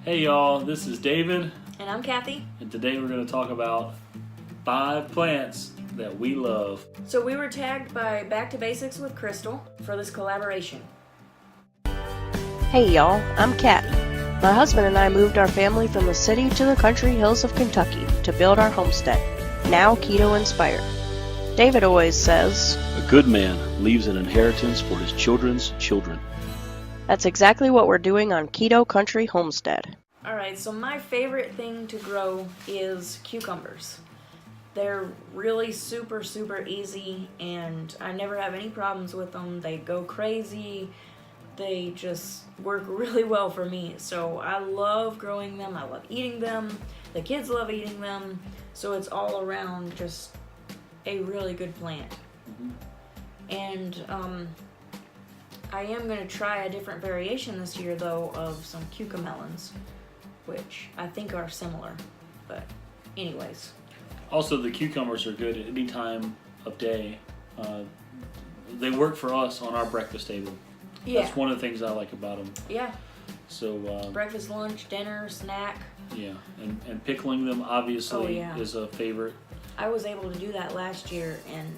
Hey y'all, this is David, And I'm Kathy. and today we're going to talk about 5 plants that we love. So we were tagged by Back to Basics with Crystal for this collaboration. Hey y'all, I'm Kat. My husband and I moved our family from the city to the country hills of Kentucky to build our homestead, now keto inspired. David always says, A good man leaves an inheritance for his children's children. that's exactly what we're doing on Keto Country Homestead. Alright, so my favorite thing to grow is cucumbers. They're really super easy and I never have any problems with them. They go crazy. They just work really well for me. So I love growing them. I love eating them. The kids love eating them. So it's all around just a really good plant. And I am going to try a different variation this year though of some cucamelons, which I think are similar. But anyways. Also, the cucumbers are good at any time of day. They work for us on our breakfast table. Yeah. That's one of the things I like about them. Yeah. So, Breakfast, lunch, dinner, snack. yeah, and pickling them obviously Oh, yeah. is a favorite. I was able to do that last year and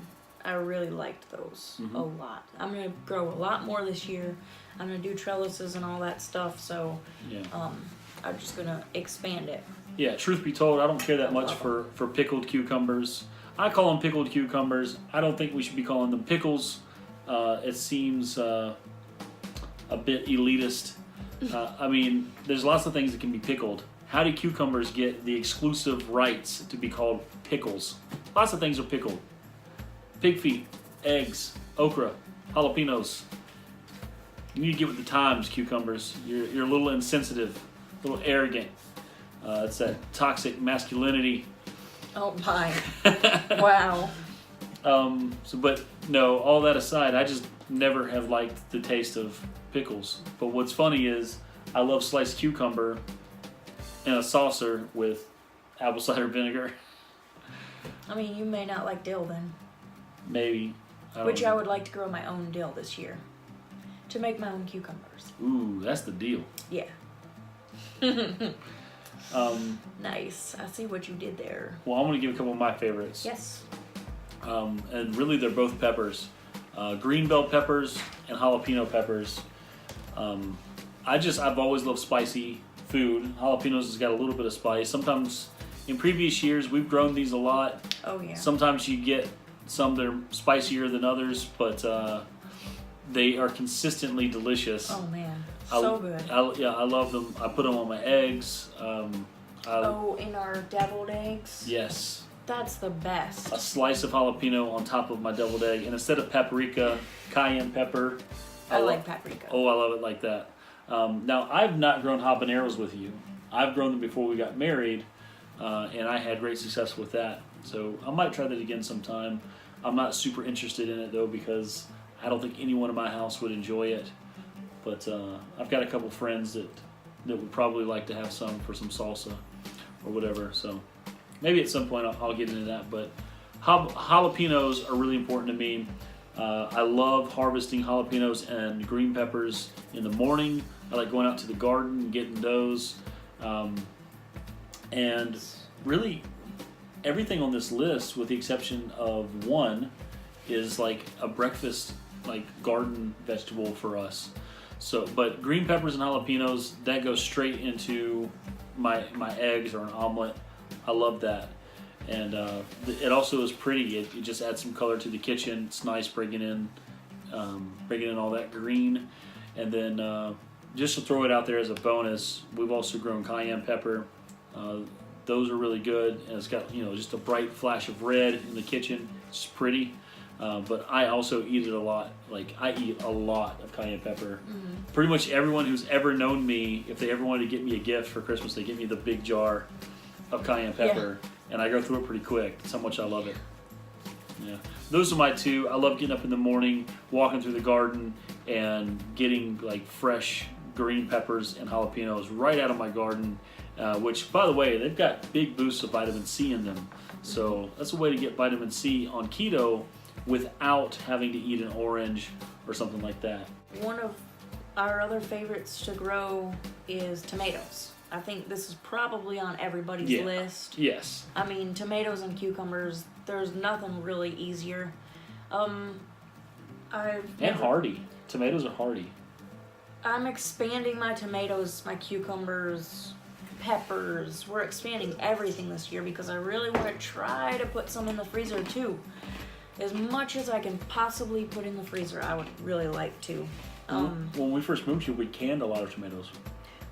I really liked those a lot. I'm going to grow a lot more this year. I'm going to do trellises and all that stuff, so Yeah. I'm just going to expand it. Yeah, truth be told, I don't care that much for pickled cucumbers. I call them pickled cucumbers. I don't think we should be calling them pickles. It seems a bit elitist. I mean, there's lots of things that can be pickled. How do cucumbers get the exclusive rights to be called pickles? Lots of things are pickled. Pig feet, eggs, okra, jalapenos. You need to get with the times, cucumbers. You're a little insensitive, a little arrogant. It's that toxic masculinity. Oh my. Wow. But no, all that aside, I just never have liked the taste of pickles. But what's funny is I love sliced cucumber in a saucer with apple cider vinegar. I mean, you may not like dill then, Maybe. which I would like to grow my own dill this year to make my own cucumbers. Ooh, that's the deal. Yeah. Nice. I see what you did there. Well, I'm going to give a couple of my favorites. Yes. And really they're both peppers. Green bell peppers and jalapeno peppers. I've always loved spicy food. Jalapenos has got a little bit of spice. Sometimes in previous years we've grown these a lot. Oh yeah. Sometimes you get some that are spicier than others, but they are consistently delicious. Oh man, so good. I love them. I put them on my eggs. In our deviled eggs? Yes. That's the best. A slice of jalapeno on top of my deviled egg, and instead of paprika, cayenne pepper. I like paprika. Oh, I love it like that. Now, I've not grown habaneros with you. I've grown them before we got married, and I had great success with that. So I might try that again sometime. I'm not super interested in it, though, because I don't think anyone in my house would enjoy it. But I've got a couple friends that would probably like to have some for some salsa or whatever. So maybe at some point I'll get into that. But jalapenos are really important to me. I love harvesting jalapenos and green peppers in the morning. I like going out to the garden and getting those. And really, everything on this list, with the exception of one, is like a breakfast, like garden vegetable for us. So, but green peppers and jalapenos, that goes straight into my eggs or an omelet. I love that. And it also is pretty. It just adds some color to the kitchen. It's nice bringing in all that green. And then just to throw it out there as a bonus, we've also grown cayenne pepper. Those are really good, and it's got just a bright flash of red in the kitchen. It's pretty. But I also eat it a lot. Like, I eat a lot of cayenne pepper. Mm-hmm. Pretty much everyone who's ever known me, if they ever wanted to get me a gift for Christmas, they give me the big jar of cayenne pepper. Yeah. And I go through it pretty quick. That's how much I love it. Yeah, those are my two. I love getting up in the morning, walking through the garden, and getting like fresh green peppers and jalapenos right out of my garden. Which, by the way, they've got big boosts of vitamin C in them. So that's a way to get vitamin C on keto without having to eat an orange or something like that. One of our other favorites to grow is tomatoes. I think this is probably on everybody's Yeah. list. Yes. I mean, tomatoes and cucumbers, there's nothing really easier. And hardy. Tomatoes are hardy. I'm expanding my tomatoes, my cucumbers, peppers. We're expanding everything this year because I really want to try to put some in the freezer too. As much as I can possibly put in the freezer, I would really like to. When we first moved here, we canned a lot of tomatoes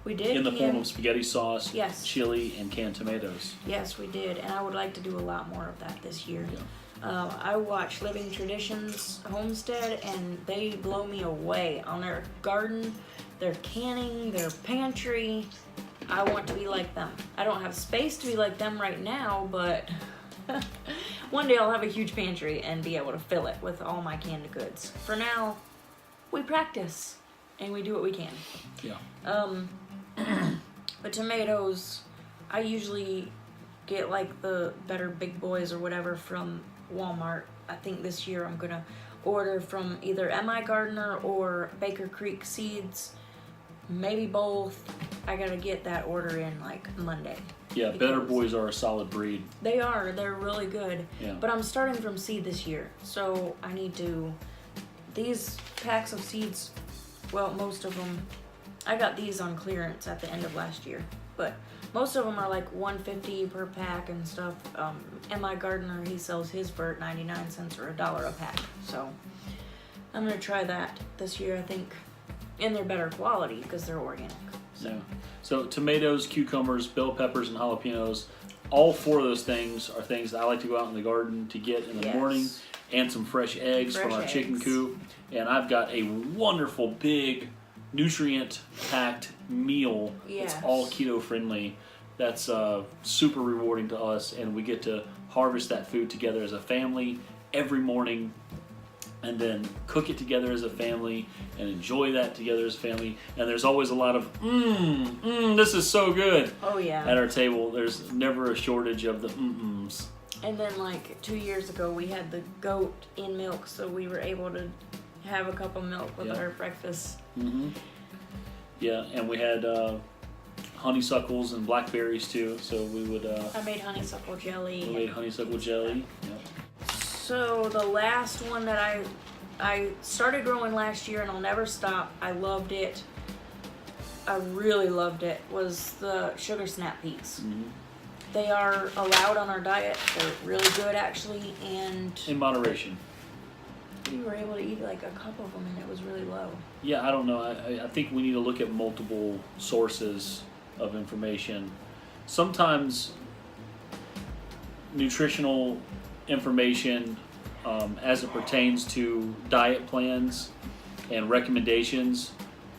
We did in the form can- of spaghetti sauce, Yes. chili, and canned tomatoes. Yes, we did, and I would like to do a lot more of that this year. Yeah. I watch Living Traditions Homestead, and they blow me away on their garden, their canning, their pantry. I want to be like them. I don't have space to be like them right now, but one day I'll have a huge pantry and be able to fill it with all my canned goods. For now, we practice and we do what we can. Yeah. But tomatoes, I usually get like the better big boys or whatever from Walmart. I think this year I'm gonna order from either MI Gardener or Baker Creek Seeds, maybe both. I gotta get that order in like Monday. Yeah, Better Because- Boys are a solid breed. They're really good. Yeah. But I'm starting from seed this year, so I need to. These packs of seeds, well, most of them, I got these on clearance at the end of last year, but most of them are like $1.50 per pack and stuff. MI Gardener, he sells his for 99 cents or $1 a pack, so I'm gonna try that this year. I think, and they're better quality because they're organic. Yeah. So tomatoes, cucumbers, bell peppers, and jalapenos. All four of those things are things that I like to go out in the garden to get in the Yes. morning, and some fresh eggs from Fresh our chicken eggs. coop. And I've got a wonderful big nutrient-packed meal. Yes. It's all keto friendly. That's super rewarding to us, and we get to harvest that food together as a family every morning, and then cook it together as a family and enjoy that together as a family. And there's always a lot of this is so good Oh yeah. at our table. There's never a shortage of the mm-ms. And then, like 2 years ago, we had the goat in milk, so we were able to have a cup of milk with Yeah. our breakfast. Mm-hmm. Yeah, and we had honeysuckles and blackberries too. So we would I made honeysuckle jelly. we made honeysuckle jelly. Yep. So the last one that I started growing last year, and I'll never stop. I loved it. I really loved it. Was the sugar snap peas. Mm-hmm. They are allowed on our diet. They're really good, actually, and In moderation. we were able to eat like a cup of them, and it was really low. Yeah, I don't know. I think we need to look at multiple sources of information. Sometimes nutritional information as it pertains to diet plans and recommendations,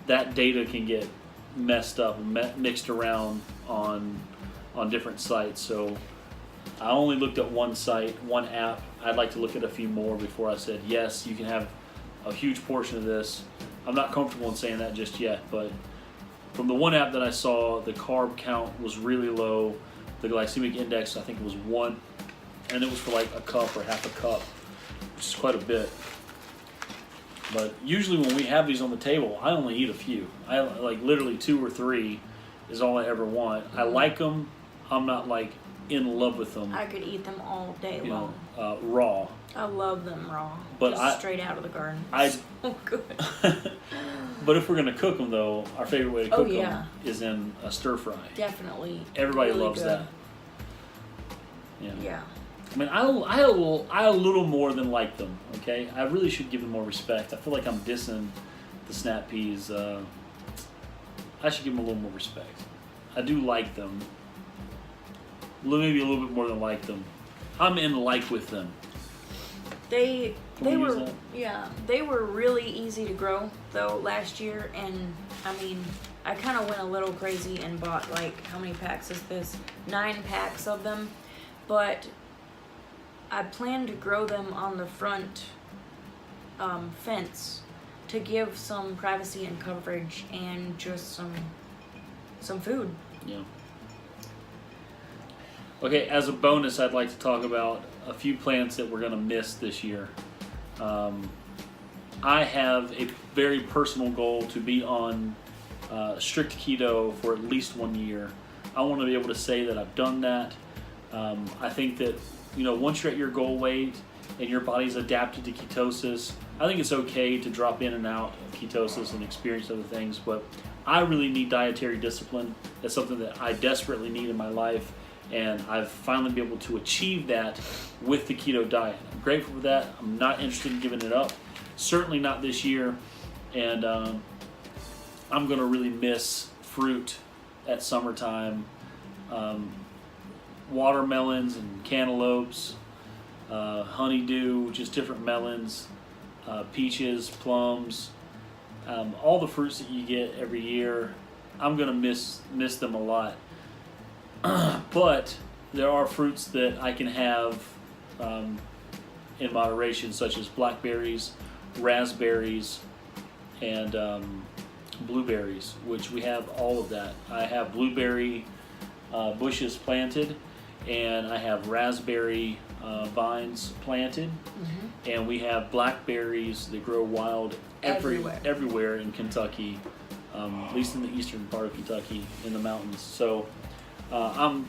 that data can get messed up and mixed around on different sites. So I only looked at one site, one app. I'd like to look at a few more before I said, yes, you can have a huge portion of this. I'm not comfortable in saying that just yet, but from the one app that I saw, the carb count was really low. The glycemic index, I think it was 1, and it was for like a cup or half a cup, which is quite a bit. But usually when we have these on the table, I only eat a few. I like literally 2 or 3 is all I ever want. I like them. I'm not like in love with them. I could eat them all day You long. know, raw. I love them raw. But just straight out of the garden. I- So good. But if we're gonna cook them though, our favorite way to Oh, cook yeah. them is in a stir fry. Definitely. Everybody really loves good. that. Yeah. Yeah. I mean, I a little more than like them. Okay, I really should give them more respect. I feel like I'm dissing the snap peas. I should give them a little more respect. I do like them. Maybe a little bit more than like them. I'm in like with them. They Can we use were that? they were really easy to grow though last year, and I mean I kind of went a little crazy and bought like how many packs is this? 9 packs of them, but I plan to grow them on the front fence to give some privacy and coverage and just some food. Yeah. Okay, as a bonus, I'd like to talk about a few plants that we're going to miss this year. I have a very personal goal to be on strict keto for at least 1 year. I want to be able to say that I've done that. I think that, once you're at your goal weight and your body's adapted to ketosis, I think it's okay to drop in and out of ketosis and experience other things, but I really need dietary discipline. That's something that I desperately need in my life, and I've finally been able to achieve that with the keto diet. I'm grateful for that. I'm not interested in giving it up. Certainly not this year, and I'm going to really miss fruit at summertime. Watermelons and cantaloupes, honeydew, just different melons, peaches, plums, all the fruits that you get every year. I'm going to miss them a lot. But there are fruits that I can have in moderation, such as blackberries, raspberries, and blueberries, which we have all of that. I have blueberry bushes planted, and I have raspberry vines planted, and we have blackberries that grow wild everywhere in Kentucky, at least in the eastern part of Kentucky, in the mountains. So I'm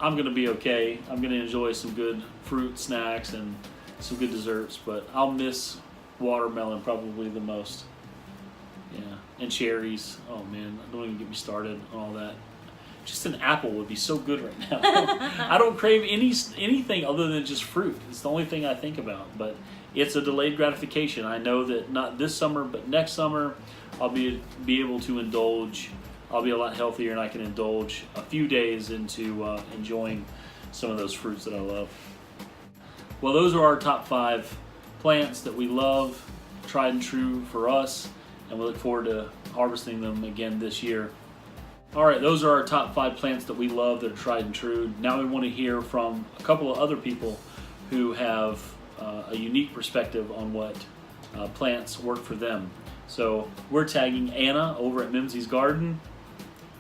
going to be okay. I'm going to enjoy some good fruit snacks and some good desserts, but I'll miss watermelon probably the most. Yeah, and cherries. Oh man, don't even get me started on all that. Just an apple would be so good right now. I don't crave anything other than just fruit. It's the only thing I think about. But it's a delayed gratification. I know that not this summer, but next summer, I'll be able to indulge. I'll be a lot healthier, and I can indulge a few days into enjoying some of those fruits that I love. Well, those are our top 5 plants that we love, tried and true for us, and we look forward to harvesting them again this year. All right, those are our top 5 plants that we love that are tried and true. Now we want to hear from a couple of other people who have a unique perspective on what plants work for them. So we're tagging Anna over at Mimsey's Garden.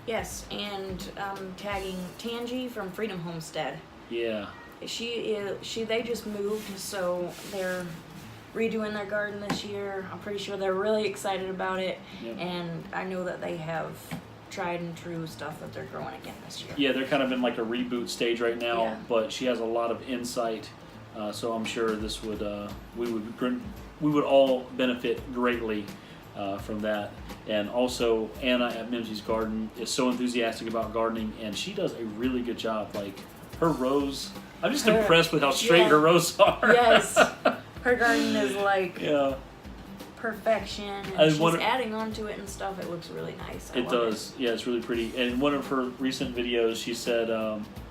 Yes, and tagging Tangi from Freedom Homestead. Yeah. They just moved, so they're redoing their garden this year. I'm pretty sure they're really excited about it. Yep. And I know that they have tried and true stuff that they're growing again this year. Yeah, they're kind of in like a reboot stage right now, Yeah. but she has a lot of insight, so I'm sure this would we would all benefit greatly from that. And also, Anna at Mimsey's Garden is so enthusiastic about gardening, and she does a really good job. Like her rows, I'm just impressed with how straight her rows are. Yes, her garden is like Yeah. perfection, and she's adding on to it and stuff. It looks really nice. It does. Yeah, it's really pretty. And in one of her recent videos, she said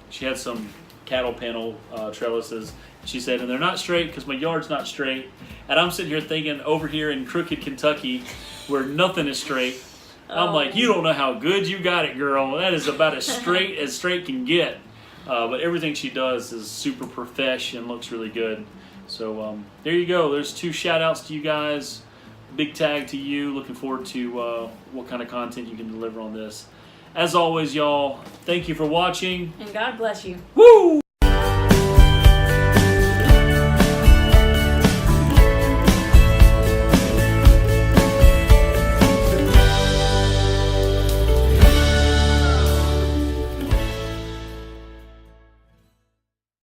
she had some cattle panel trellises. She said, and they're not straight because my yard's not straight. And I'm sitting here thinking, over here in Crooked, Kentucky, where nothing is straight, I'm like, you don't know how good you got it, girl. That is about as straight can get. But everything she does is super profesh and looks really good. So there you go. There's 2 shout outs to you guys. Big tag to you. Looking forward to what kind of content you can deliver on this. As always, y'all, thank you for watching. And God bless you. Woo!